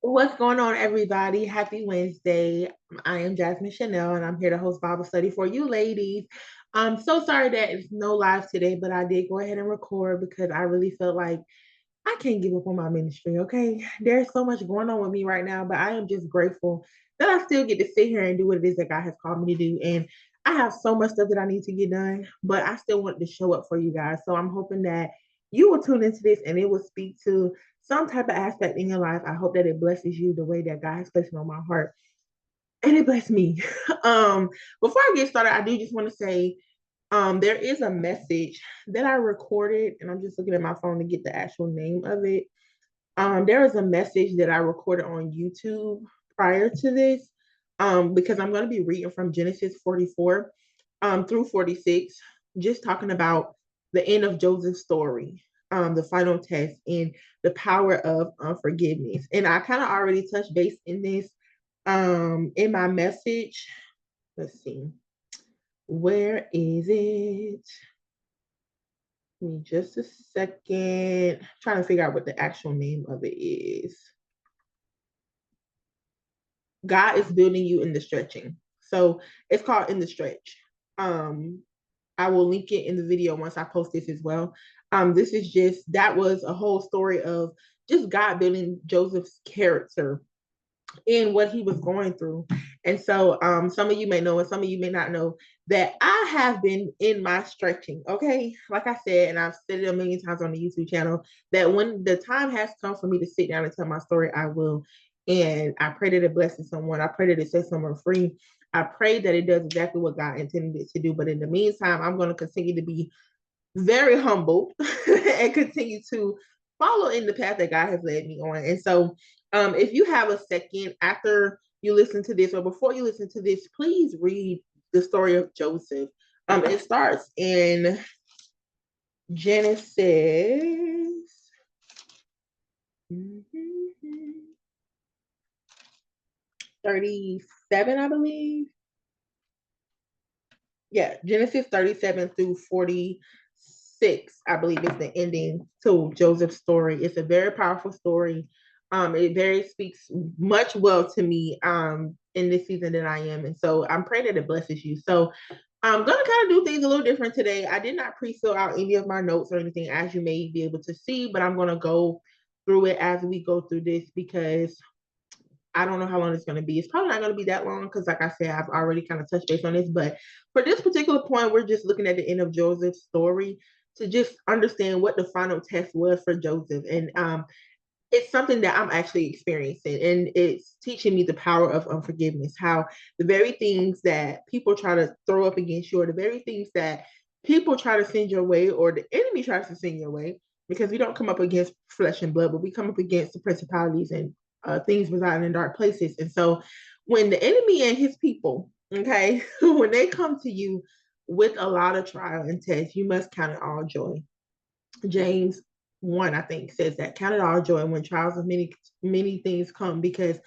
What's going on, everybody? Happy Wednesday. I am Jasmine Chanel, and I'm here to host Bible study for you ladies. I'm so sorry that it's no live today, but I did go ahead and record because I really felt like I can't give up on my ministry, okay? There's so much going on with me right now, but I am just grateful that I still get to sit here and do what it is that God has called me to do. And I have so much stuff that I need to get done, but I still want to show up for you guys. So I'm hoping that you will tune into this and it will speak to some type of aspect in your life. I hope that it blesses you the way that God has placed it on my heart. And it blessed me. um, Before I get started, I do just want to say there is a message that I recorded, and I'm just looking at my phone to get the actual name of it. There is a message that I recorded on YouTube prior to this, because I'm going to be reading from Genesis 44 through 46, just talking about the end of Joseph's story, the final test, and the power of unforgiveness. And I kind of already touched base in this in my message. Let's see, where is it? Give me just a second. I'm trying to figure out what the actual name of it is. God is building you in the stretching. So it's called In the Stretch. Um, I will link it in the video once I post this as well. This is just that was a whole story of just God building Joseph's character in what he was going through. And so some of you may know and some of you may not know that I have been in my stretching. Okay. Like I said, and I've said it a million times on the YouTube channel, that when the time has come for me to sit down and tell my story, I will. And I pray that it blesses someone. I pray that it sets someone free. I pray that it does exactly what God intended it to do. But in the meantime, I'm going to continue to be very humble and continue to follow in the path that God has led me on. And so, if you have a second after you listen to this or before you listen to this, please read the story of Joseph. It starts in Genesis 37, I believe. Yeah, Genesis 37 through 46, I believe, is the ending to Joseph's story. It's a very powerful story. It very speaks much well to me in this season that I am. And so I'm praying that it blesses you. So I'm gonna kind of do things a little different today. I did not pre-fill out any of my notes or anything, as you may be able to see, but I'm gonna go through it as we go through this because I don't know how long it's going to be. It's probably not going to be that long because, like I said, I've already kind of touched base on this. But for this particular point, we're just looking at the end of Joseph's story to just understand what the final test was for Joseph. And it's something that I'm actually experiencing, and it's teaching me the power of unforgiveness. How the very things that people try to throw up against you, or the very things that people try to send your way, or the enemy tries to send your way, because we don't come up against flesh and blood, but we come up against the principalities and things residing in dark places. And so, when the enemy and his people, okay, when they come to you with a lot of trial and test, you must count it all joy. James 1, I think, says that count it all joy when trials of many things come, because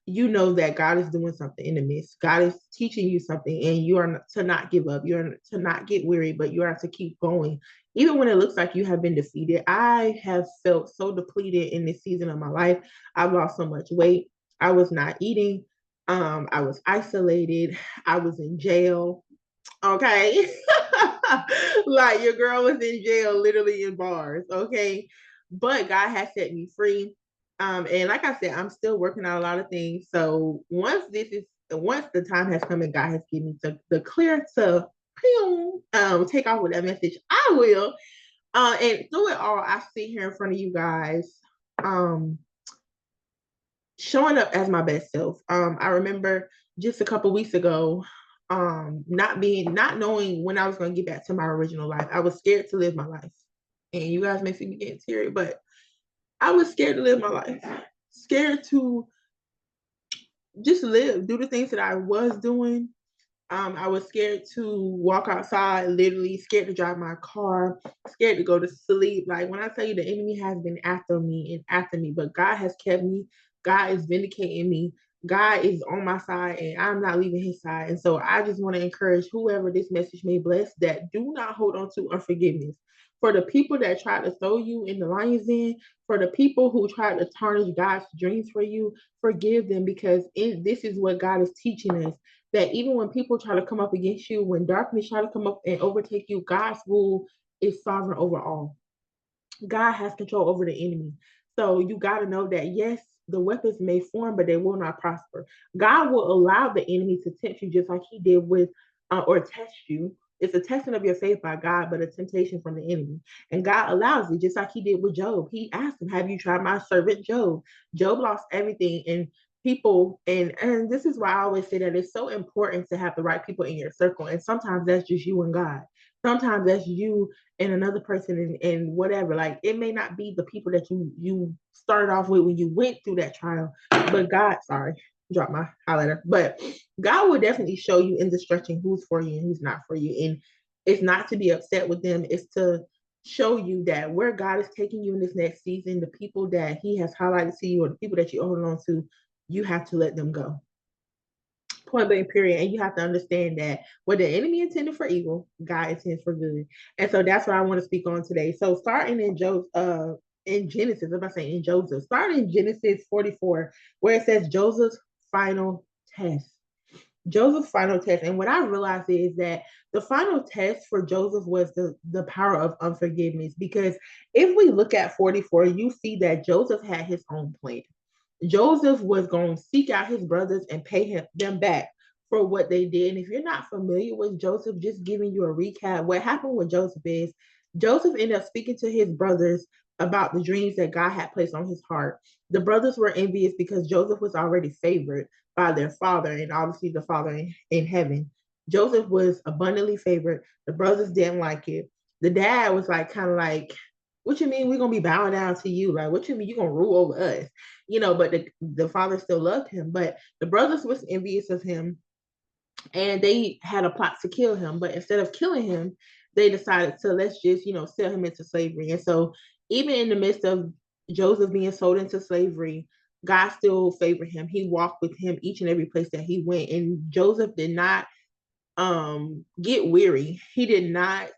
you know that God is doing something in the midst. God is teaching you something, and you are to not give up. You are to not get weary, but you are to keep going. Even when it looks like you have been defeated. I have felt so depleted in this season of my life. I've lost so much weight. I was not eating. I was isolated. I was in jail. Okay. Like your girl was in jail, literally in bars. Okay. But God has set me free. And like I said, I'm still working on a lot of things. So once the time has come and God has given me the clear to take off with that message, I will. And through it all, I sit here in front of you guys, um, showing up as my best self. I remember just a couple weeks ago, not knowing when I was going to get back to my original life. I was scared to live my life, and you guys may see me getting teary, but I was scared to live my life, scared to just live, do the things that I was doing. I was scared to walk outside, literally scared to drive my car, scared to go to sleep. Like when I tell you the enemy has been after me and after me, but God has kept me. God is vindicating me. God is on my side, and I'm not leaving his side. And so I just want to encourage whoever this message may bless, that do not hold on to unforgiveness. For the people that tried to throw you in the lion's den, for the people who tried to tarnish God's dreams for you, forgive them, because this is what God is teaching us. That even when people try to come up against you, when darkness try to come up and overtake you, God's rule is sovereign over all. God has control over the enemy. So you got to know that, yes, the weapons may form, but they will not prosper. God will allow the enemy to tempt you just like he did with, or test you. It's a testing of your faith by God, but a temptation from the enemy. And God allows it, just like he did with Job. He asked him, have you tried my servant Job? Job lost everything. And people, and this is why I always say that it's so important to have the right people in your circle. And sometimes that's just you and God. Sometimes that's you and another person and whatever. Like, it may not be the people that you started off with when you went through that trial, but God, sorry, drop my highlighter, but God will definitely show you in the stretching who's for you and who's not for you. And it's not to be upset with them, it's to show you that where God is taking you in this next season, the people that he has highlighted to you or the people that you hold on to, you have to let them go. Point blank, period. And you have to understand that what the enemy intended for evil, God intends for good. And so that's what I want to speak on today. So starting in Genesis, if I say in Joseph, starting in Genesis 44, where it says Joseph's final test. Joseph's final test. And what I realized is that the final test for Joseph was the power of unforgiveness. Because if we look at 44, you see that Joseph had his own plan. Joseph was going to seek out his brothers and pay them back for what they did. And if you're not familiar with Joseph, just giving you a recap, what happened with Joseph is Joseph ended up speaking to his brothers about the dreams that God had placed on his heart. The brothers were envious because Joseph was already favored by their father, and obviously the father in heaven. Joseph was abundantly favored. The brothers didn't like it. The dad was like, kind of like, what you mean we're gonna be bowing down to you? Like, what you mean you're gonna rule over us? But the father still loved him. But the brothers was envious of him, and they had a plot to kill him. But instead of killing him, they decided to, let's just, sell him into slavery. And so even in the midst of Joseph being sold into slavery, God still favored him. He walked with him each and every place that he went. And Joseph did not get weary. He did not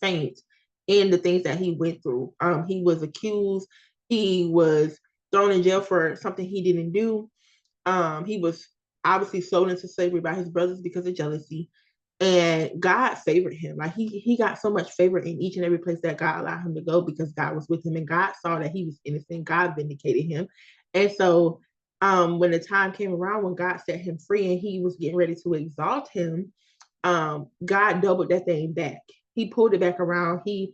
faint in the things that he went through. He was accused. He was thrown in jail for something he didn't do. He was obviously sold into slavery by his brothers because of jealousy. And God favored him. Like, he got so much favor in each and every place that God allowed him to go, because God was with him and God saw that he was innocent. God vindicated him. And so when the time came around, when God set him free and he was getting ready to exalt him, God doubled that thing back. He pulled it back around. He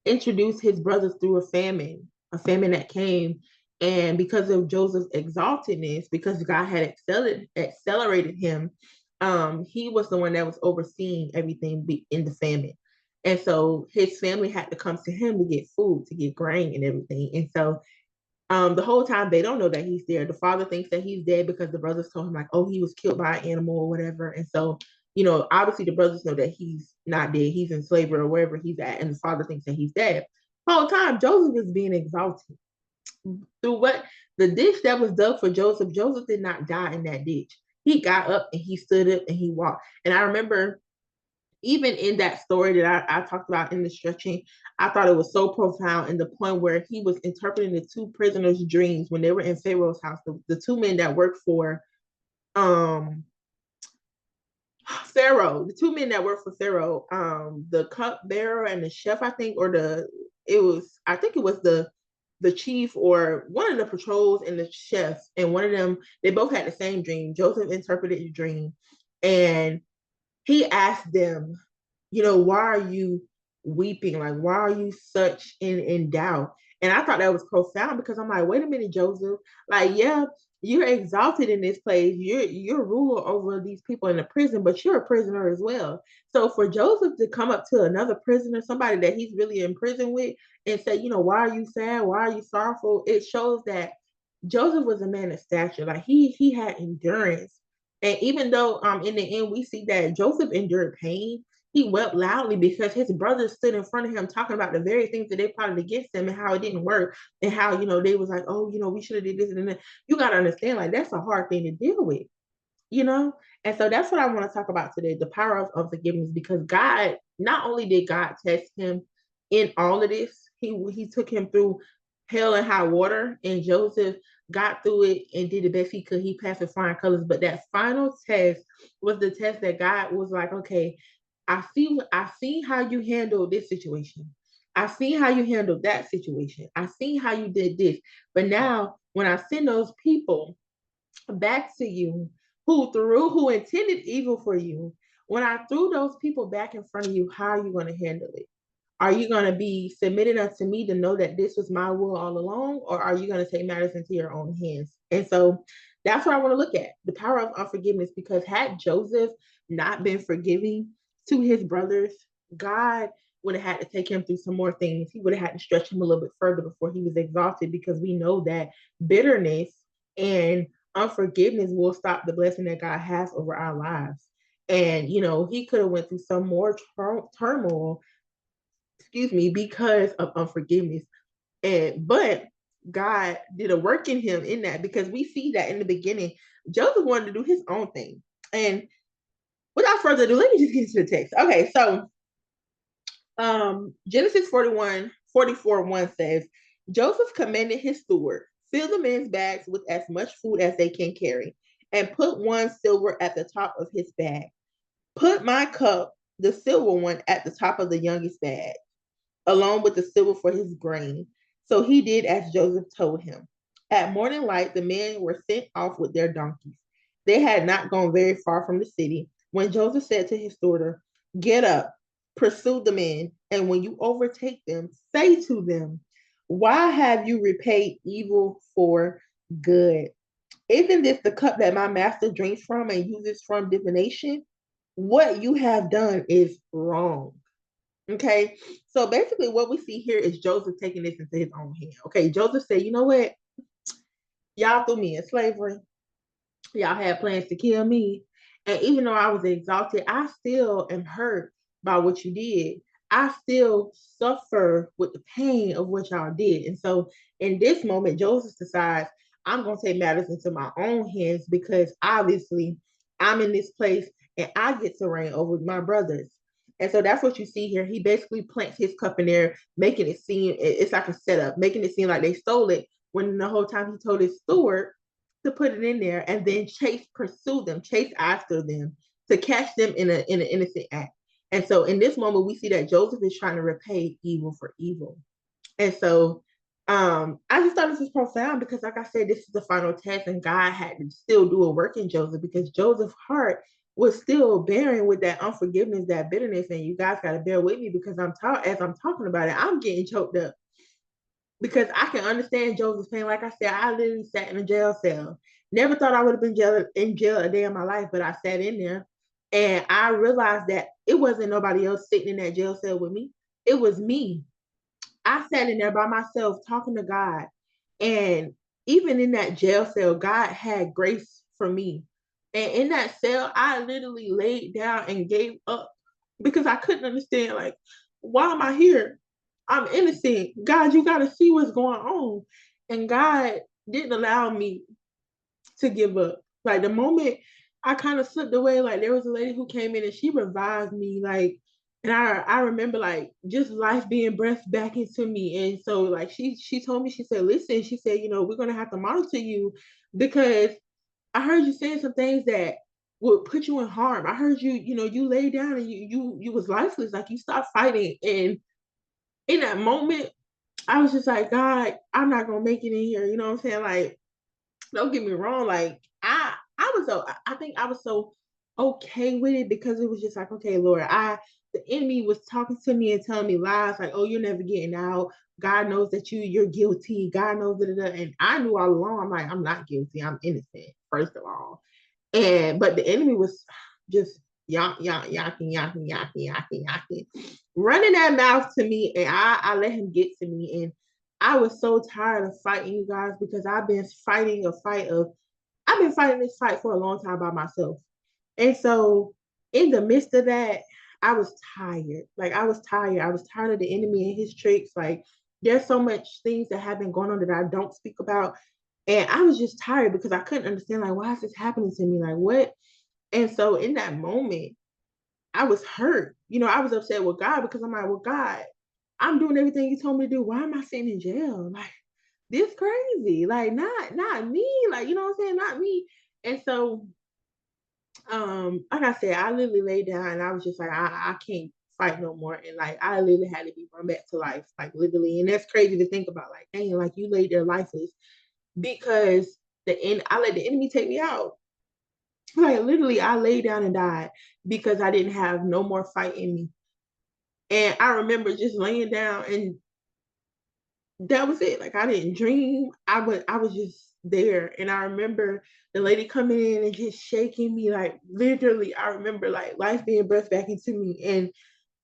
introduced his brothers through a famine that came. And because of Joseph's exaltedness, because God had accelerated him, he was the one that was overseeing everything in the famine. And so his family had to come to him to get food, to get grain and everything. And so the whole time they don't know that he's there. The father thinks that he's dead because the brothers told him, like, oh, he was killed by an animal or whatever. And so, obviously the brothers know that he's not dead. He's in slavery or wherever he's at. And the father thinks that he's dead. The whole time Joseph is being exalted. Through what the ditch that was dug for Joseph, Joseph did not die in that ditch. He got up and he stood up and he walked. And I remember even in that story that I talked about in the stretching, I thought it was so profound, in the point where he was interpreting the two prisoners' dreams when they were in Pharaoh's house, the two men that worked for Pharaoh, the two men that worked for Pharaoh, the cupbearer and the chef, I think, I think it was the chief or one of the patrols and the chef, and one of them, they both had the same dream. Joseph interpreted the dream, and he asked them, why are you weeping? Like, why are you such in doubt? And I thought that was profound, because I'm like, wait a minute, Joseph. Like, yeah, you're exalted in this place. You're ruler over these people in the prison, but you're a prisoner as well. So for Joseph to come up to another prisoner, somebody that he's really in prison with, and say, why are you sad? Why are you sorrowful? It shows that Joseph was a man of stature. Like, he had endurance. And even though in the end we see that Joseph endured pain, he wept loudly because his brothers stood in front of him talking about the very things that they plotted against him and how it didn't work, and how, they was like, oh, we should have did this and that. You got to understand, like, that's a hard thing to deal with, And so that's what I want to talk about today, the power of forgiveness, because God, not only did God test him in all of this. He took him through hell and high water, and Joseph got through it and did the best he could. He passed with flying colors. But that final test was the test that God was like, okay, I see how you handled this situation. I see how you handled that situation. I see how you did this. But now when I send those people back to you who intended evil for you, when I threw those people back in front of you, how are you going to handle it? Are you going to be submitted unto me to know that this was my will all along, or are you going to take matters into your own hands? And so that's what I want to look at, the power of unforgiveness, because had Joseph not been forgiving to his brothers, God would have had to take him through some more things. He would have had to stretch him a little bit further before he was exhausted, because we know that bitterness and unforgiveness will stop the blessing that God has over our lives. And he could have went through some more turmoil, because of unforgiveness. But God did a work in him in that, because we see that in the beginning, Joseph wanted to do his own thing. And without further ado, let me just get into the text. Okay, so Genesis 44:1 says, Joseph commanded his steward, fill the men's bags with as much food as they can carry, and put one silver at the top of his bag. Put my cup, the silver one, at the top of the youngest bag, along with the silver for his grain. So he did as Joseph told him. At morning light, the men were sent off with their donkeys. They had not gone very far from the city when Joseph said to his steward, get up, pursue the men, and when you overtake them, say to them, why have you repaid evil for good? Isn't this the cup that my master drinks from and uses from divination? What you have done is wrong. Okay, so basically what we see here is Joseph taking this into his own hand. Okay, Joseph said, you know what? Y'all threw me in slavery. Y'all had plans to kill me. And even though I was exalted, I still am hurt by what you did. I still suffer with the pain of what y'all did. And so in this moment, Joseph decides, I'm going to take matters into my own hands, because obviously I'm in this place and I get to reign over my brothers. And so that's what you see here. He basically plants his cup in there, making it seem it's like a setup, making it seem like they stole it, when the whole time he told his steward to put it in there and then pursue them, chase after them to catch them in an innocent act. And so in this moment, we see that Joseph is trying to repay evil for evil. And so I just thought this was profound, because like I said, this is the final test, and God had to still do a work in Joseph, because Joseph's heart was still bearing with that unforgiveness, that bitterness. And you guys got to bear with me, because as I'm talking about it, I'm getting choked up, because I can understand Joseph's pain. Like I said, I literally sat in a jail cell. Never thought I would have been in jail a day of my life, but I sat in there and I realized that it wasn't nobody else sitting in that jail cell with me. It was me. I sat in there by myself talking to God. And even in that jail cell, God had grace for me. And in that cell, I literally laid down and gave up, because I couldn't understand, like, why am I here? I'm innocent. God, you got to see what's going on. And God didn't allow me to give up. Like, the moment I kind of slipped away, like, there was a lady who came in and she revived me. Like, and I remember, like, just life being breathed back into me. And so, like, she told me, she said, listen, she said, we're going to have to monitor you, because I heard you saying some things that would put you in harm. I heard you lay down and you was lifeless, like you stopped fighting. And in that moment, I was just like, God, I'm not gonna make it in here. You know what I'm saying? Like, don't get me wrong. Like, I think I was so okay with it, because it was just like, okay, Lord, the enemy was talking to me and telling me lies, like, oh, you're never getting out. God knows that you're guilty. God knows that, and I knew all along. I'm like, I'm not guilty. I'm innocent. First of all, but the enemy was just yawking, running that mouth to me, and I let him get to me. And I was so tired of fighting, you guys, because I've been fighting this fight for a long time by myself. And so in the midst of that, I was tired. Like, I was tired. I was tired of the enemy and his tricks. Like, there's so much things that have been going on that I don't speak about. And I was just tired, because I couldn't understand, like, why is this happening to me? Like, what? And so in that moment, I was hurt. I was upset with God, because I'm like, well, God, I'm doing everything you told me to do. Why am I sitting in jail? Like, this crazy. Like, not me. Like, you know what I'm saying? Not me. And so, like I said, I literally laid down and I was just like, I can't fight no more. And like, I literally had to be run back to life, like literally. And that's crazy to think about. Like, dang, like you laid there lifeless because I let the enemy take me out. Like literally, I laid down and died because I didn't have no more fight in me. And I remember just laying down and that was it. Like I didn't dream. I was just there. And I remember the lady coming in and just shaking me. Like literally, I remember like life being breathed back into me. And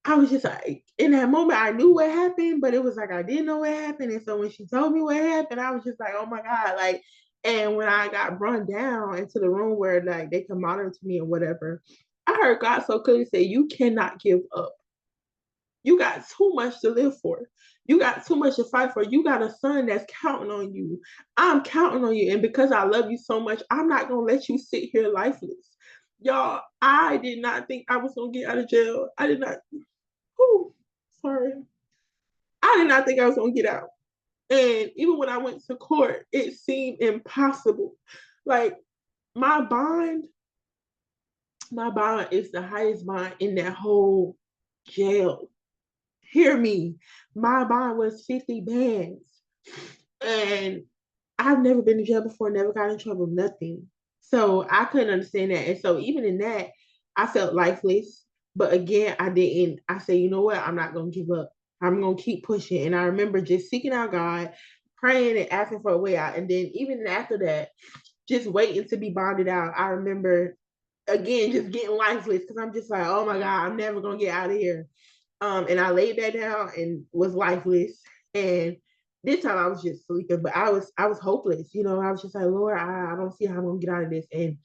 I was just like, in that moment, I knew what happened, but it was like I didn't know what happened. And so when she told me what happened, I was just like, oh my God. Like, and when I got run down into the room where like they could monitor me or whatever, I heard God so clearly say, you cannot give up. You got too much to live for. You got too much to fight for. You got a son that's counting on you. I'm counting on you. And because I love you so much, I'm not going to let you sit here lifeless. Y'all, I did not think I was going to get out of jail. I did not. Whew, sorry. I did not think I was going to get out. And even when I went to court, it seemed impossible. Like my bond, my bond is the highest bond in that whole jail. Hear me. My bond was 50 bands. And I've never been to jail before, never got in trouble, nothing. So I couldn't understand that. And so even in that, I felt lifeless. But again, I didn't. I said, you know what? I'm not going to give up. I'm going to keep pushing. And I remember just seeking out God, praying and asking for a way out. And then even after that, just waiting to be bonded out. I remember again just getting lifeless because I'm just like, oh my God, I'm never going to get out of here. And I laid back down and was lifeless. And this time I was just sleeping, but I was hopeless. You know, I was just like, Lord, I don't see how I'm gonna get out of this. And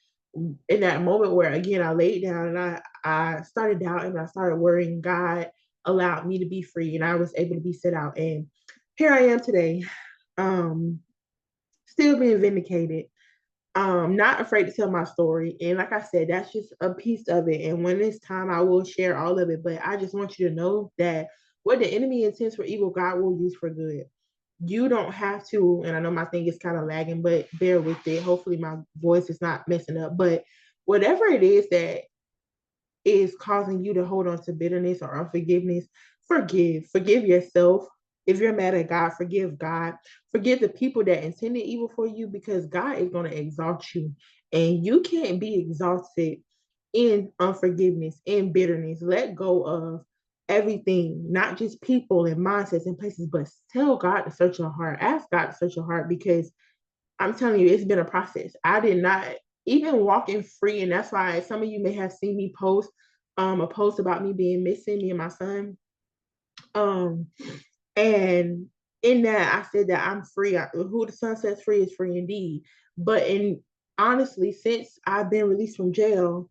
in that moment where again I laid down and I started doubting, I started worrying, God allowed me to be free and I was able to be set out. And here I am today, um, still being vindicated, not afraid to tell my story. And like I said, that's just a piece of it. And when it's time, I will share all of it. But I just want you to know that what the enemy intends for evil, God will use for good. You don't have to, and I know my thing is kind of lagging, but bear with it. Hopefully my voice is not messing up. But whatever it is that is causing you to hold on to bitterness or unforgiveness, forgive yourself. If you're mad at God, forgive God. Forgive the people that intended evil for you because God is going to exalt you. And you can't be exalted in unforgiveness, in bitterness. Let go of everything, not just people and mindsets and places, but tell God to search your heart. Ask God to search your heart because I'm telling you, it's been a process. I did not even walking free, and that's why some of you may have seen me post a post about me being missing, me and my son. Um, and in that, I said that I'm free. Who the son sets free is free indeed. But in honestly, since I've been released from jail,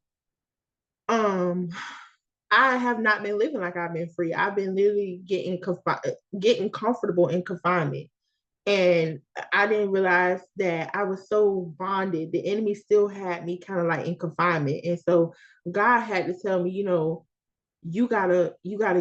um, I have not been living like I've been free. I've been literally getting comfortable in confinement. And I didn't realize that I was so bonded. The enemy still had me kind of like in confinement. And so God had to tell me, you know, you gotta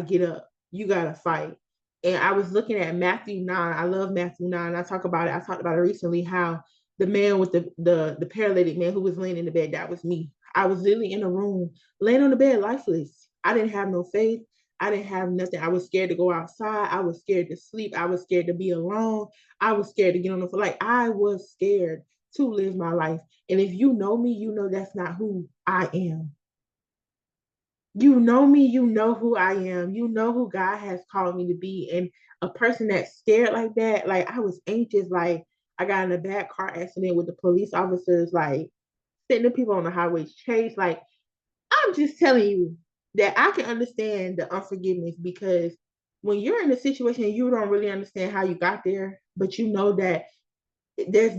get up, you gotta fight. And I was looking at Matthew 9. I love Matthew 9. I talked about it recently, how the man with the paralytic man who was laying in the bed, that was me. I was literally in a room, laying on the bed, lifeless. I didn't have no faith. I didn't have nothing. I was scared to go outside. I was scared to sleep. I was scared to be alone. I was scared to get on the floor. Like I was scared to live my life. And if you know me, you know that's not who I am. You know me, you know who I am, you know who God has called me to be. And a person that's scared like that, like I was anxious, like I got in a bad car accident with the police officers, like sitting the people on the highway chase. Like I'm just telling you that I can understand the unforgiveness because when you're in a situation you don't really understand how you got there, but you know that there's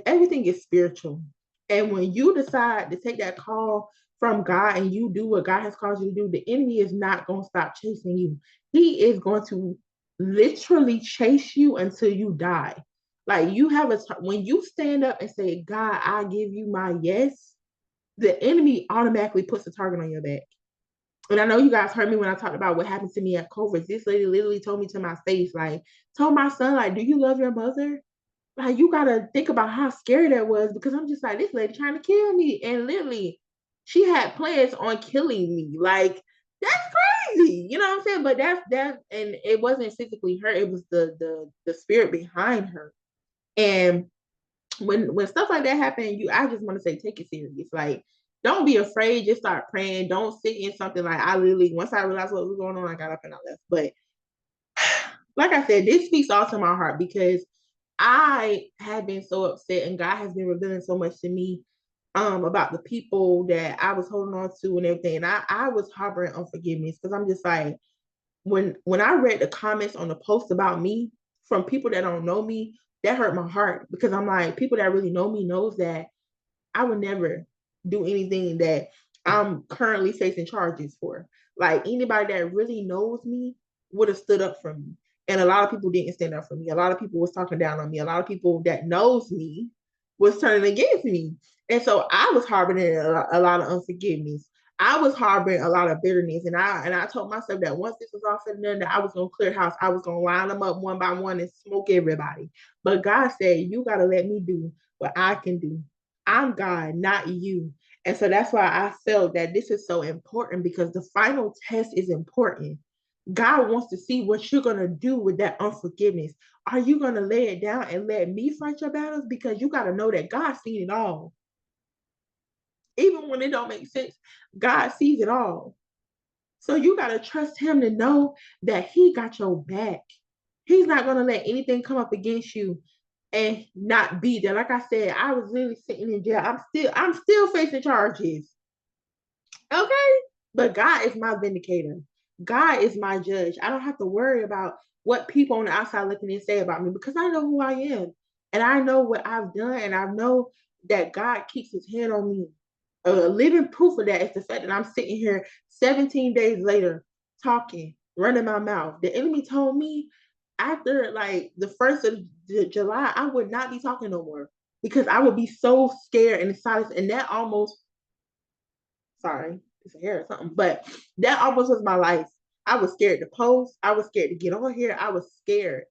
everything is spiritual. And when you decide to take that call from God and you do what God has called you to do, the enemy is not going to stop chasing you. He is going to literally chase you until you die. Like you have when you stand up and say, God, I give you my yes, the enemy automatically puts a target on your back. And I know you guys heard me when I talked about what happened to me at COVID. This lady literally told me to my face, like, told my son, like, do you love your mother? Like, you gotta think about how scary that was, because I'm just like, this lady trying to kill me. And literally, she had plans on killing me. Like, that's crazy. You know what I'm saying? But that's and it wasn't physically her, it was the spirit behind her. And when stuff like that happen, I just want to say, take it serious. Like, don't be afraid, just start praying. Don't sit in something. Like, I literally, once I realized what was going on, I got up and I left. But like I said, this speaks all to my heart, because I have been so upset, and God has been revealing so much to me about the people that I was holding on to and everything. And I was harboring unforgiveness, because I'm just like, when I read the comments on the post about me from people that don't know me, that hurt my heart, because I'm like, people that really know me knows that I would never do anything that I'm currently facing charges for. Like, anybody that really knows me would have stood up for me. And a lot of people didn't stand up for me. A lot of people was talking down on me. A lot of people that knows me was turning against me. And so I was harboring a lot of unforgiveness. I was harboring a lot of bitterness. And I told myself that once this was all said and done, that I was gonna clear house. I was gonna line them up one by one and smoke everybody. But God said, you gotta let me do what I can do. I'm God, not you. And so that's why I felt that this is so important, because the final test is important. God wants to see what you're going to do with that unforgiveness. Are you going to lay it down and let me fight your battles? Because you got to know that God sees it all. Even when it don't make sense, God sees it all. So you got to trust him to know that he got your back. He's not going to let anything come up against you and not be there. Like I said, I was literally sitting in jail. I'm still facing charges. Okay. But God is my vindicator. God is my judge. I don't have to worry about what people on the outside looking in say about me, because I know who I am. And I know what I've done. And I know that God keeps his hand on me. A living proof of that is the fact that I'm sitting here 17 days later talking, running my mouth. The enemy told me after like the 1st of July, I would not be talking no more, because I would be so scared and silent. And that almost, sorry, it's a hair or something, but that almost was my life. I was scared to post. I was scared to get on here. I was scared.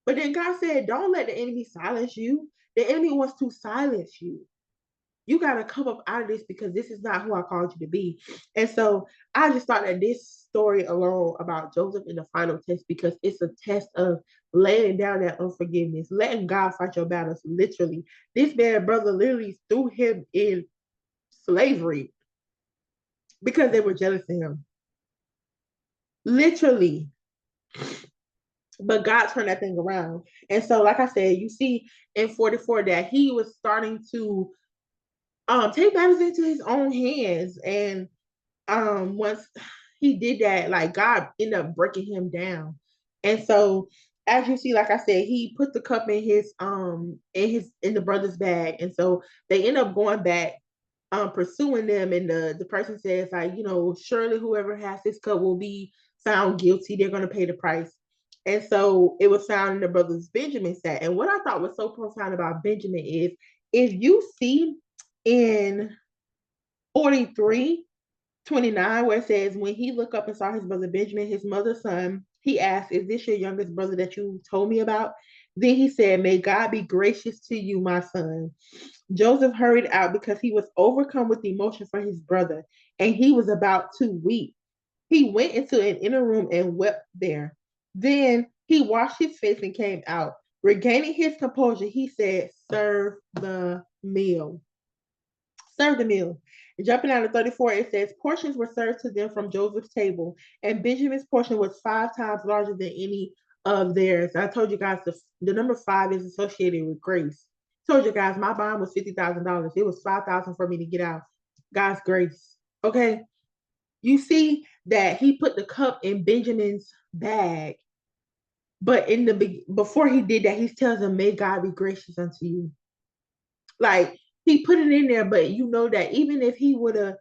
But then God said, don't let the enemy silence you. The enemy wants to silence you. You got to come up out of this, because this is not who I called you to be. And so I just thought that this story alone about Joseph in the final test, because it's a test of laying down that unforgiveness, letting God fight your battles. Literally, this bad brother literally threw him in slavery because they were jealous of him. Literally. But God turned that thing around. And so, like I said, you see in 44 that he was starting to take matters into his own hands. And once he did that, like, God ended up breaking him down. And so, as you see, like I said, he put the cup in the brother's bag. And so they end up going back, pursuing them. And the person says, like, surely whoever has this cup will be found guilty. They're going to pay the price. And so it was found in the brother's Benjamin sack. And what I thought was so profound about Benjamin is, if you see in 43:29, where it says, when he looked up and saw his brother Benjamin, his mother's son, he asked, is this your youngest brother that you told me about? Then he said, may God be gracious to you, my son. Joseph hurried out because he was overcome with emotion for his brother, and he was about to weep. He went into an inner room and wept there. Then he washed his face and came out. Regaining his composure, he said, serve the meal. Serve the meal. Jumping out of 34, it says, portions were served to them from Joseph's table, and Benjamin's portion was 5 times larger than any of theirs. I told you guys the number 5 is associated with grace. I told you guys my bond was $50,000. It was $5,000 for me to get out. God's grace. Okay. You see that he put the cup in Benjamin's bag, but before he did that, he tells him, may God be gracious unto you. Like, he put it in there, but you know that even if he would have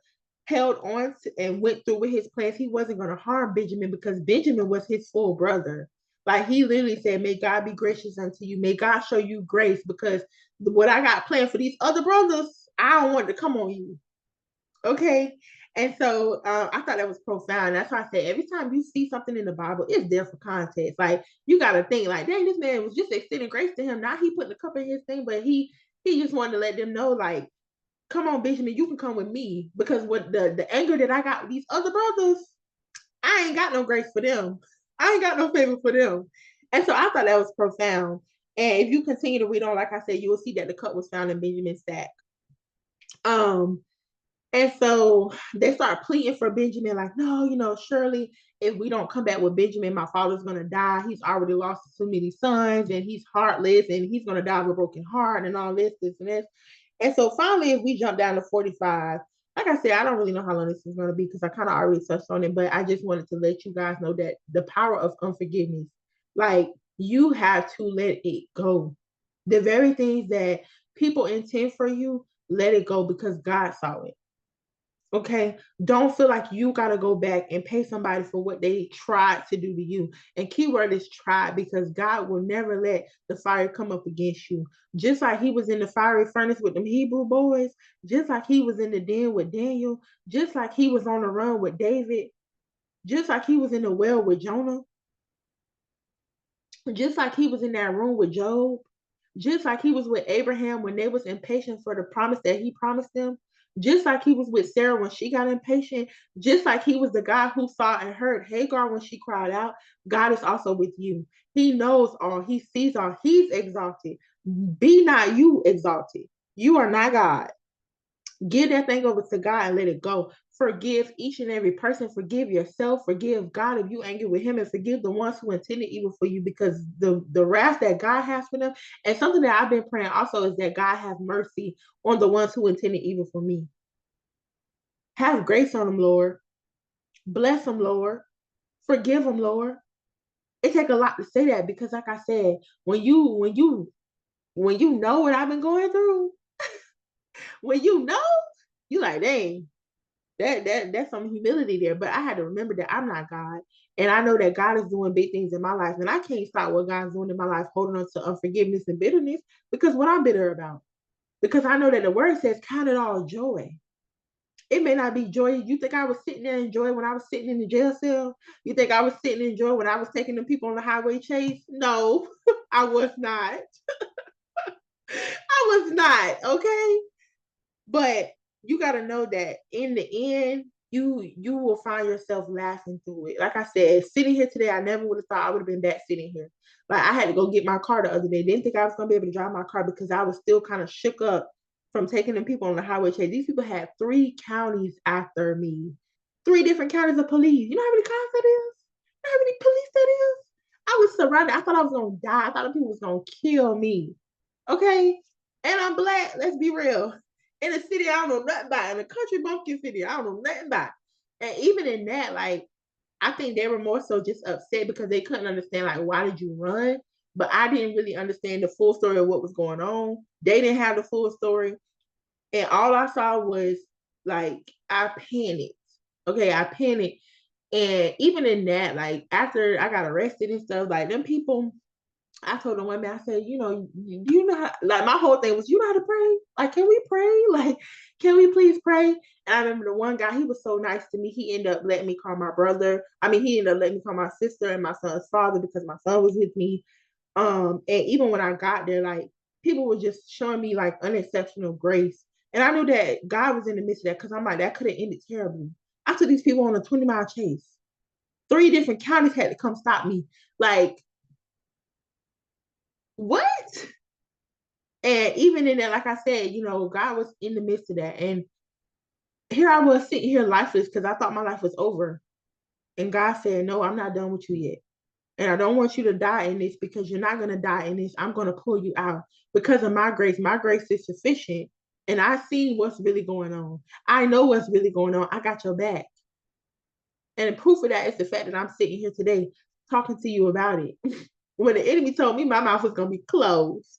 held on and went through with his plans, he wasn't going to harm Benjamin, because Benjamin was his full brother. Like, he literally said, may God be gracious unto you. May God show you grace, because what I got planned for these other brothers, I don't want to come on you. Okay. And so I thought that was profound. That's why I said every time you see something in the Bible, it's there for context. Like you got to think, like, dang, this man was just extending grace to him. Now he put the cup in his thing, but he just wanted to let them know, like, come on, Benjamin, you can come with me, because what the anger that I got with these other brothers, I ain't got no grace for them. I ain't got no favor for them. And so I thought that was profound. And if you continue to read on, like I said, you will see that the cup was found in Benjamin's sack. And so they start pleading for Benjamin, like, no, surely if we don't come back with Benjamin, my father's going to die. He's already lost so many sons and he's heartless and he's going to die with a broken heart and all this, and this. And so finally, if we jump down to 45, like I said, I don't really know how long this is going to be because I kind of already touched on it, but I just wanted to let you guys know that the power of unforgiveness, like you have to let it go. The very things that people intend for you, let it go because God saw it. Okay, don't feel like you got to go back and pay somebody for what they tried to do to you. And keyword is try, because God will never let the fire come up against you. Just like he was in the fiery furnace with them Hebrew boys, just like he was in the den with Daniel, just like he was on the run with David, just like he was in the well with Jonah, just like he was in that room with Job, just like he was with Abraham when they was impatient for the promise that he promised them, just like he was with Sarah when she got impatient, just like he was the God who saw and heard Hagar when she cried out. God is also with you. He knows all, he sees all, he's exalted. Be not you exalted. You are not God. Give that thing over to God and let it go. Forgive each and every person. Forgive yourself. Forgive God if you angry with him, and forgive the ones who intended evil for you, because the wrath that God has for them. And something that I've been praying also is that God have mercy on the ones who intended evil for me. Have grace on them, Lord. Bless them, Lord. Forgive them, Lord. It takes a lot to say that, because like I said, when you know what I've been going through, when you like, dang, that's some humility there. But I had to remember that I'm not God, and I know that God is doing big things in my life, and I can't stop what God's doing in my life holding on to unforgiveness and bitterness, because what I'm bitter about, because I know that the word says count it all joy. It may not be joy. You think I was sitting there in joy when I was sitting in the jail cell? You think I was sitting in joy when I was taking the people on the highway chase? No, I was not. I was not. Okay. But you got to know that in the end, you will find yourself laughing through it. Like I said, sitting here today, I never would have thought I would have been back sitting here. Like I had to go get my car the other day. Didn't think I was going to be able to drive my car because I was still kind of shook up from taking them people on the highway chase. These people had 3 counties after me, 3 different counties of police. You know how many cops that is? You know how many police that is? I was surrounded. I thought I was going to die. I thought the people was going to kill me. Okay. And I'm black. Let's be real. In a city I don't know nothing about, in a country bumpkin city I don't know nothing about. And even in that, like, I think they were more so just upset because they couldn't understand, like, why did you run? But I didn't really understand the full story of what was going on. They didn't have the full story. And all I saw was, like, I panicked. Okay, I panicked. And even in that, like, after I got arrested and stuff, like, them people, I told the woman, I said, do you know how, like, my whole thing was, you know how to pray? Like, can we pray? Like, can we please pray? And I remember the one guy, he was so nice to me. He ended up letting me call my brother. I mean, he ended up letting me call my sister and my son's father because my son was with me. And even when I got there, like, people were just showing me like unexceptional grace. And I knew that God was in the midst of that, because I'm like, that could have ended terribly. I took these people on a 20-mile chase. 3 different counties had to come stop me. Like, what? And even in that, like I said, God was in the midst of that. And here I was sitting here lifeless because I thought my life was over. And God said, no, I'm not done with you yet. And I don't want you to die in this, because you're not going to die in this. I'm going to pull you out because of my grace. My grace is sufficient. And I see what's really going on. I know what's really going on. I got your back. And the proof of that is the fact that I'm sitting here today talking to you about it. When the enemy told me my mouth was going to be closed,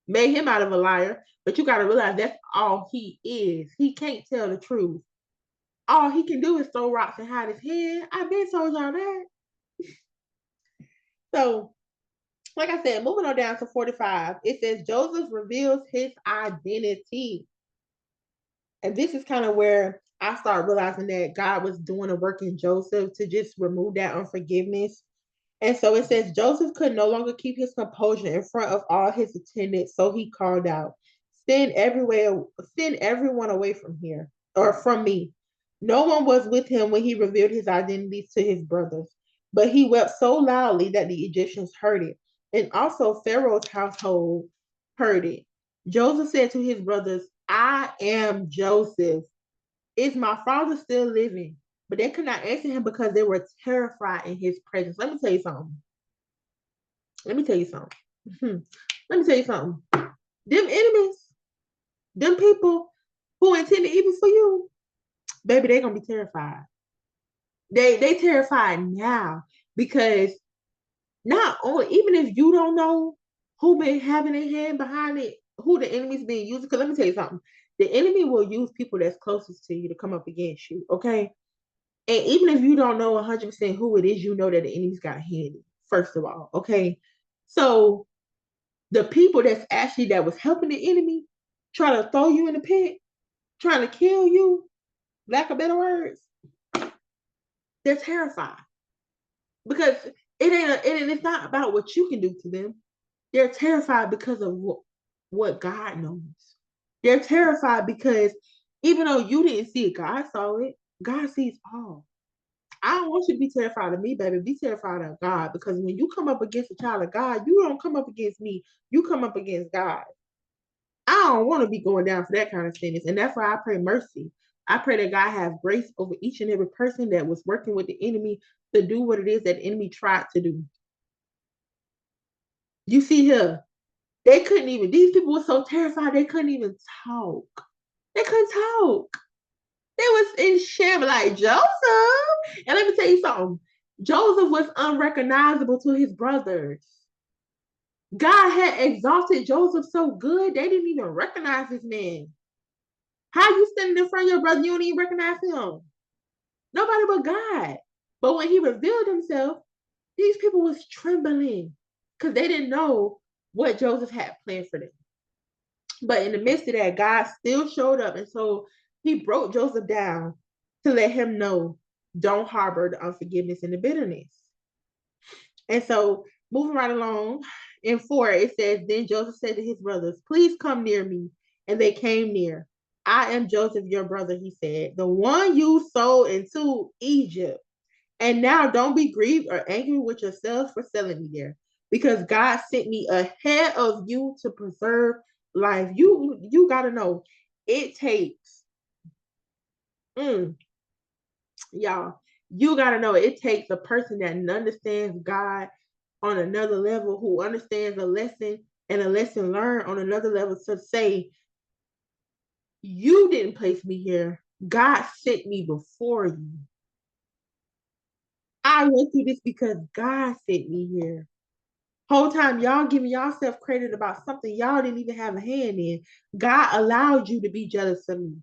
made him out of a liar. But you got to realize that's all he is. He can't tell the truth. All he can do is throw rocks and hide his head. I've been told y'all that. So, like I said, moving on down to 45, it says Joseph reveals his identity. And this is kind of where I started realizing that God was doing a work in Joseph to just remove that unforgiveness. And so it says Joseph could no longer keep his composure in front of all his attendants, so he called out, send everyone away from here or from me. No one was with him when he revealed his identity to his brothers, but he wept so loudly that the Egyptians heard it, and also Pharaoh's household heard it. Joseph said to his brothers, I am Joseph. Is my father still living? But they could not answer him because they were terrified in his presence. Let me tell you something. Let me tell you something. Let me tell you something. Them enemies, them people who intend evil for you, baby, they're gonna be terrified. They terrified now because not only even if you don't know who been having a hand behind it, who the enemy's being used. Because let me tell you something. The enemy will use people that's closest to you to come up against you. Okay. And even if you don't know 100% who it is, you know that the enemy's got a hand, first of all. Okay. So the people that was helping the enemy, trying to throw you in the pit, trying to kill you, lack of better words, they're terrified. Because it's not about what you can do to them. They're terrified because of what God knows. They're terrified because even though you didn't see it, God saw it. God sees all. I don't want you to be terrified of me, baby. Be terrified of God. Because when you come up against a child of God, you don't come up against me. You come up against God. I don't want to be going down for that kind of sentence. And that's why I pray mercy. I pray that God have grace over each and every person that was working with the enemy to do what it is that the enemy tried to do. You see here, they couldn't even, these people were so terrified they couldn't even talk. They couldn't talk. They was in shame like Joseph. And let me tell you something. Joseph was unrecognizable to his brothers. God had exalted Joseph so good, they didn't even recognize this man. How you standing in front of your brother, you don't even recognize him? Nobody but God. But when he revealed himself, these people was trembling because they didn't know what Joseph had planned for them. But in the midst of that, God still showed up. And so he broke Joseph down to let him know, don't harbor the unforgiveness and the bitterness. And so moving right along, in 4, it says, then Joseph said to his brothers, please come near me. And they came near. I am Joseph, your brother, he said, the one you sold into Egypt. And now don't be grieved or angry with yourself for selling me there, because God sent me ahead of you to preserve life. You got to know, it takes, y'all, you got to know it takes a person that understands God on another level, who understands a lesson and a lesson learned on another level, to say, you didn't place me here. God sent me before you. I went through this because God sent me here. Whole time y'all giving yourself credit about something y'all didn't even have a hand in. God allowed you to be jealous of me.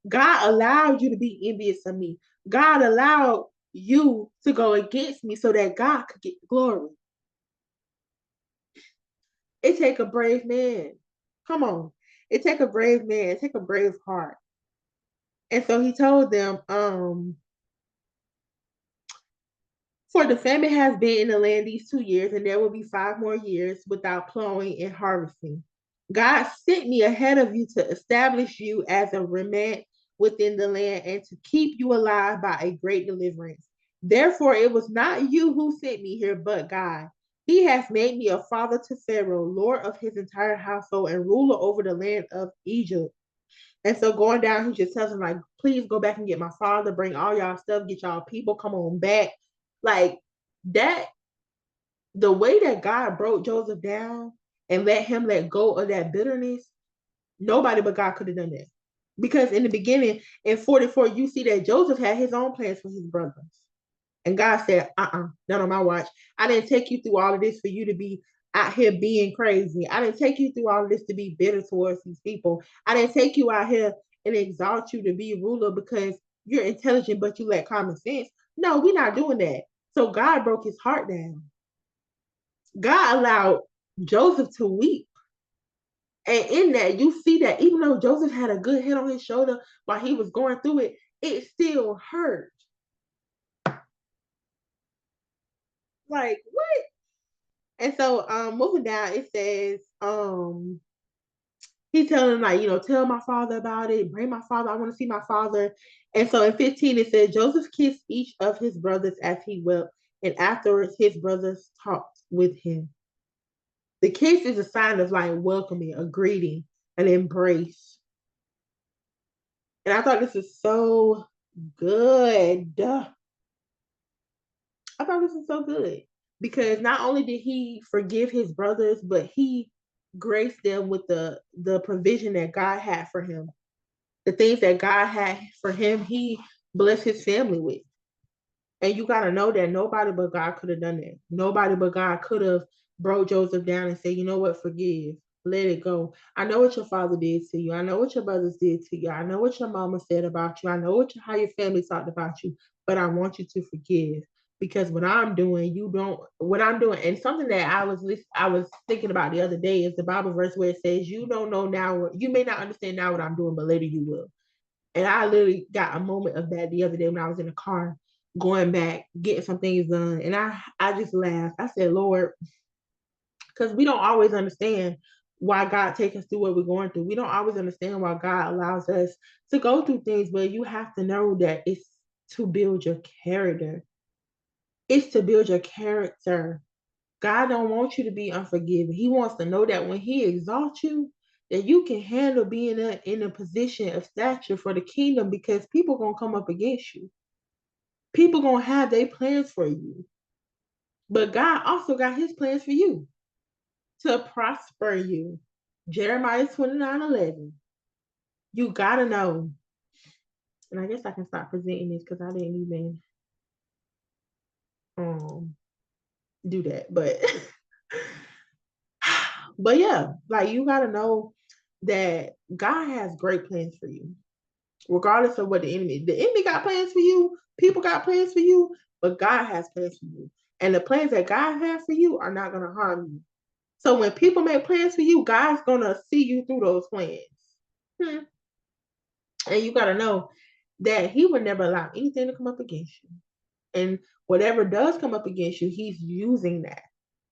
God allowed you to be envious of me. God allowed you to go against me so that God could get glory. It take a brave man. Come on. It take a brave man. It take a brave heart. And so he told them, for the famine has been in the land these 2 years, and there will be 5 more years without plowing and harvesting. God sent me ahead of you to establish you as a remnant within the land and to keep you alive by a great deliverance. Therefore, it was not you who sent me here, but God. He has made me a father to Pharaoh, lord of his entire household, and ruler over the land of Egypt. And so going down, he just tells him, like, please go back and get my father, bring all y'all stuff, get y'all people, come on back. Like that, the way that God broke Joseph down and let him let go of that bitterness, nobody but God could have done that. Because in the beginning, in 44, you see that Joseph had his own plans for his brothers. And God said, not on my watch. I didn't take you through all of this for you to be out here being crazy. I didn't take you through all of this to be bitter towards these people. I didn't take you out here and exalt you to be ruler because you're intelligent, but you lack common sense. No, we're not doing that. So God broke his heart down. God allowed Joseph to weep. And in that, you see that even though Joseph had a good head on his shoulder while he was going through it, it still hurt. Like, what? And so moving down, it says, he telling him, like, tell my father about it, bring my father, I want to see my father. And so in 15 it said, Joseph kissed each of his brothers as he wept, and afterwards his brothers talked with him. The kiss is a sign of like welcoming, a greeting, an embrace. And I thought this was so good. I thought this was so good because not only did he forgive his brothers, but he graced them with the provision that God had for him. The things that God had for him, he blessed his family with. And you got to know that nobody but God could have done that. Nobody but God could have brought Joseph down and said, you know what, forgive, let it go. I know what your father did to you. I know what your brothers did to you. I know what your mama said about you. I know how your family talked about you, but I want you to forgive. Because what I'm doing, and something that I was thinking about the other day is the Bible verse where it says, you don't know now, you may not understand now what I'm doing, but later you will. And I literally got a moment of that the other day when I was in the car going back, getting some things done. And I just laughed. I said, Lord, because we don't always understand why God takes us through what we're going through. We don't always understand why God allows us to go through things, but you have to know that it's to build your character. It's to build your character. God don't want you to be unforgiving. He wants to know that when he exalts you, that you can handle being in a position of stature for the kingdom, because people going to come up against you. People going to have their plans for you. But God also got his plans for you, to prosper you. Jeremiah 29:11. You got to know. And I guess I can stop presenting this because I didn't even do that. But yeah, like, you got to know that God has great plans for you, regardless of what the enemy got plans for you, people got plans for you, but God has plans for you. And the plans that God has for you are not going to harm you. So when people make plans for you, God's going to see you through those plans. And you got to know that he would never allow anything to come up against you. And whatever does come up against you, he's using that.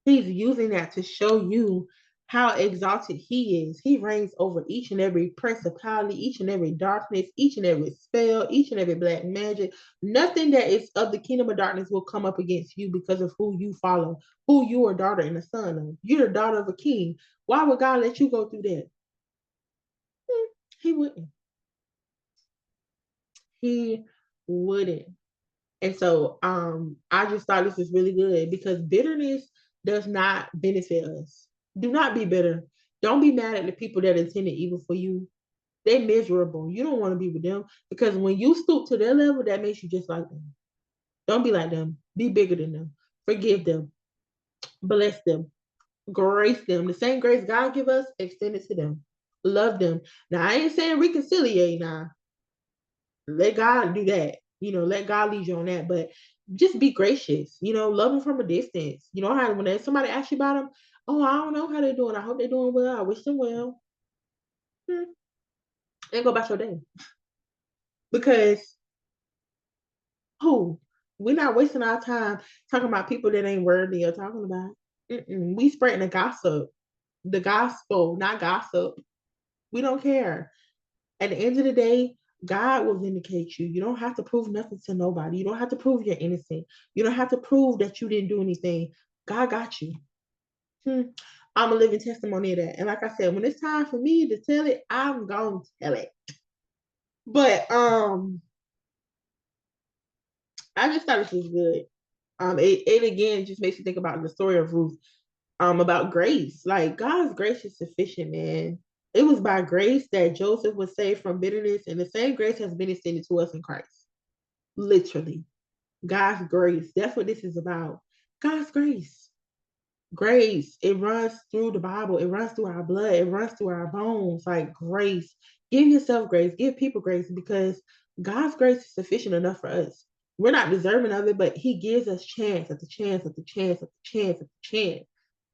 He's using that to show you how exalted he is. He reigns over each and every principality, each and every darkness, each and every spell, each and every black magic. Nothing that is of the kingdom of darkness will come up against you because of who you follow, who you are a daughter and a son of. You're the daughter of a king. Why would God let you go through that? He wouldn't. He wouldn't. And so I just thought this was really good because bitterness does not benefit us. Do not be bitter. Don't be mad at the people that intended evil for you. They're miserable. You don't want to be with them because when you stoop to their level, that makes you just like them. Don't be like them. Be bigger than them. Forgive them. Bless them. Grace them. The same grace God give us, extend it to them. Love them. Now, I ain't saying reconciliate now. Let God do that. Let God lead you on that. But just be gracious. Love them from a distance. You know how when somebody asks you about them, oh, I don't know how they're doing. I hope they're doing well. I wish them well. And go about your day. Because we're not wasting our time talking about people that ain't worthy of talking about. We spreading the gossip. The gospel, not gossip. We don't care. At the end of the day, God will vindicate you. You don't have to prove nothing to nobody. You don't have to prove you're innocent. You don't have to prove that you didn't do anything. God got you. I'm a living testimony of that. And like I said, when it's time for me to tell it, I'm gonna tell it. But I just thought this was good. It again just makes you think about the story of Ruth. About grace. Like, God's grace is sufficient, man. It was by grace that Joseph was saved from bitterness, and the same grace has been extended to us in Christ. Literally. God's grace. That's what this is about. God's grace. Grace. It runs through the Bible. It runs through our blood. It runs through our bones. Like, grace. Give yourself grace. Give people grace, because God's grace is sufficient enough for us. We're not deserving of it, but he gives us chance after chance after chance after chance after chance,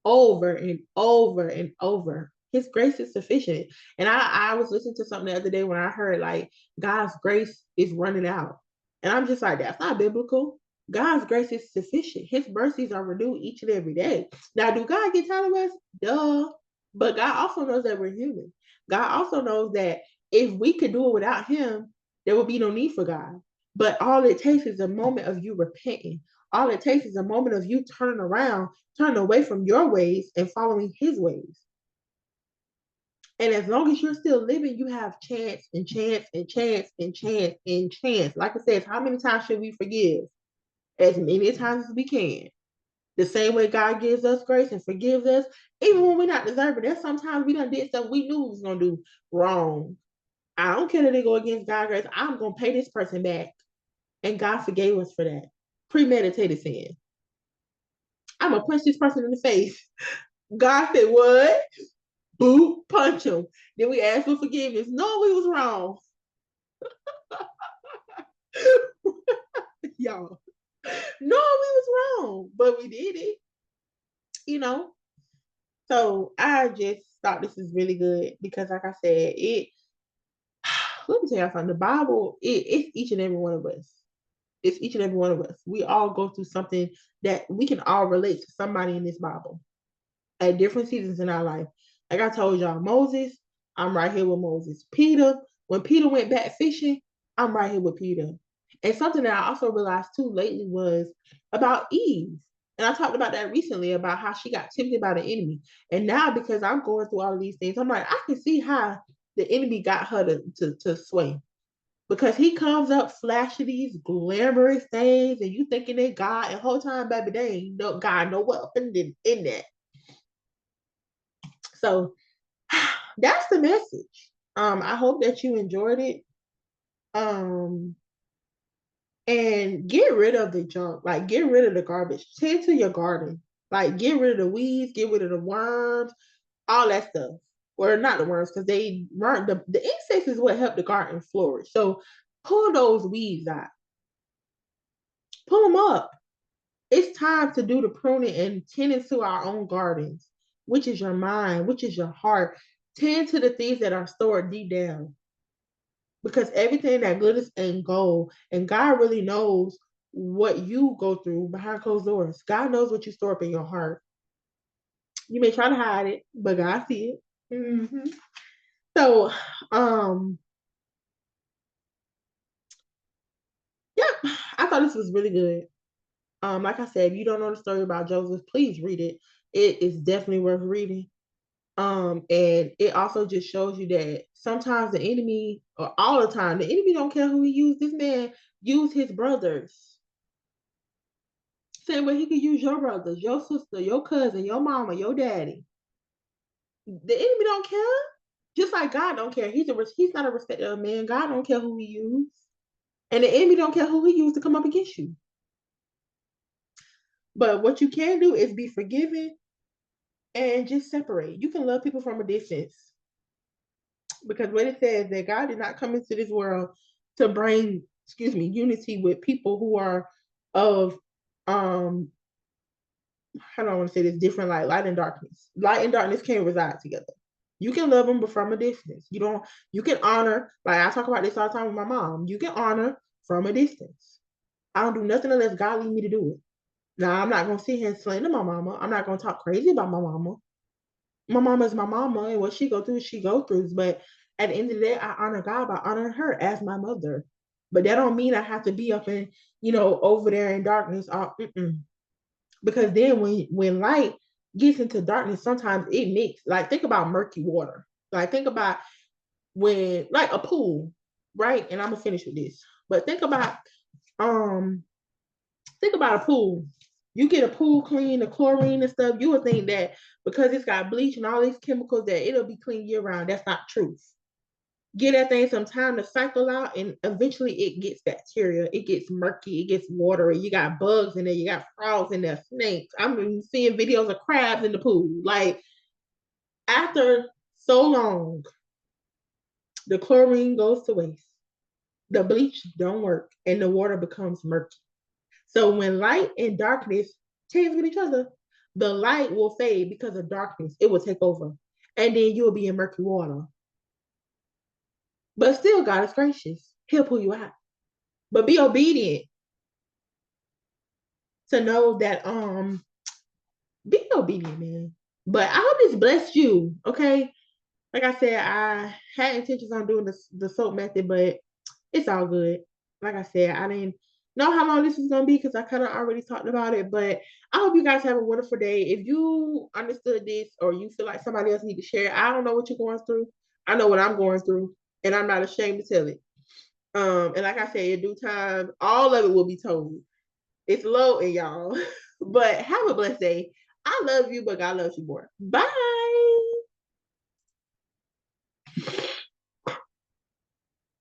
over and over and over. His grace is sufficient. And I was listening to something the other day when I heard like God's grace is running out. And I'm just like, that's not biblical. God's grace is sufficient. His mercies are renewed each and every day. Now, do God get tired of us? Duh. But God also knows that we're human. God also knows that if we could do it without him, there would be no need for God. But all it takes is a moment of you repenting. All it takes is a moment of you turning around, turning away from your ways and following his ways. And as long as you're still living, you have chance and chance and chance and chance and chance. Like I said, how many times should we forgive? As many times as we can. The same way God gives us grace and forgives us, even when we're not deserving. There's sometimes we done did stuff we knew we was gonna do wrong. I don't care that they go against God's grace. I'm gonna pay this person back. And God forgave us for that. Premeditated sin. I'm gonna punch this person in the face. God said, what? Boop, punch him. Then we ask for forgiveness. No, we was wrong. Y'all. No, we was wrong, but we did it. You know. So I just thought this is really good because, like I said, it. Let me tell you something. The Bible, it's each and every one of us. It's each and every one of us. We all go through something that we can all relate to somebody in this Bible at different seasons in our life. Like I told y'all, Moses, I'm right here with Moses. Peter, when Peter went back fishing, I'm right here with Peter. And something that I also realized too lately was about Eve. And I talked about that recently about how she got tempted by the enemy. And now, because I'm going through all of these things, I'm like, I can see how the enemy got her to sway. Because he comes up flashing these glamorous things, and you thinking they God, and the whole time, baby, they ain't no God, no weapon in that. So that's the message. I hope that you enjoyed it. And get rid of the junk, like get rid of the garbage. Tend to your garden, like get rid of the weeds, get rid of the worms, all that stuff. Or not the worms, because they weren't the insects is what helped the garden flourish. So pull those weeds out, pull them up. It's time to do the pruning and tending to our own gardens, which is your mind, which is your heart. Tend to the things that are stored deep down. Because everything that glitters ain't gold. And God really knows what you go through behind closed doors. God knows what you store up in your heart. You may try to hide it, but God see it. Mm-hmm. So, yeah, I thought this was really good. Like I said, if you don't know the story about Joseph, please read it. It is definitely worth reading. And it also just shows you that sometimes the enemy, or all the time, the enemy don't care who he used. This man used his brothers. Same way he could use your brothers, your sister, your cousin, your mama, your daddy. The enemy don't care. Just like God don't care. He's not a respecter of man. God don't care who he used. And the enemy don't care who he used to come up against you. But what you can do is be forgiving and just separate. You can love people from a distance. Because what it says that God did not come into this world to bring, unity with people who are of how do I want to say this, different, like light and darkness. Light and darkness can't reside together. You can love them, but from a distance. You can honor, like I talk about this all the time with my mom. You can honor from a distance. I don't do nothing unless God lead me to do it. Now, I'm not going to sit here and slander my mama. I'm not going to talk crazy about my mama. My mama is my mama, and what she go through, she go through. But at the end of the day, I honor God by honoring her as my mother. But that don't mean I have to be up in, over there in darkness. Because then when light gets into darkness, sometimes it mixes. Like think about murky water. Like think about when like a pool, right? And I'm gonna finish with this. But think about a pool. You get a pool clean, the chlorine and stuff, you would think that because it's got bleach and all these chemicals that it'll be clean year round. That's not truth. Get that thing some time to cycle out, and eventually it gets bacteria, it gets murky, it gets watery. You got bugs in there, you got frogs in there, snakes. I'm seeing videos of crabs in the pool. Like after so long, the chlorine goes to waste, the bleach don't work, and the water becomes murky. So when light and darkness change with each other, the light will fade because of darkness. It will take over. and then you'll be in murky water. But still, God is gracious. He'll pull you out. But be obedient to know that be obedient, man. But I hope this blessed you. Okay. Like I said, I had intentions on doing the soap method, but it's all good. Like I said, I didn't know how long this was gonna be because I kind of already talked about it. But I hope you guys have a wonderful day. If you understood this or you feel like somebody else need to share, I don't know what you're going through. I know what I'm going through, and I'm not ashamed to tell it. And like I said, in due time, all of it will be told. It's low in y'all. But have a blessed day. I love you, but God loves you more. Bye.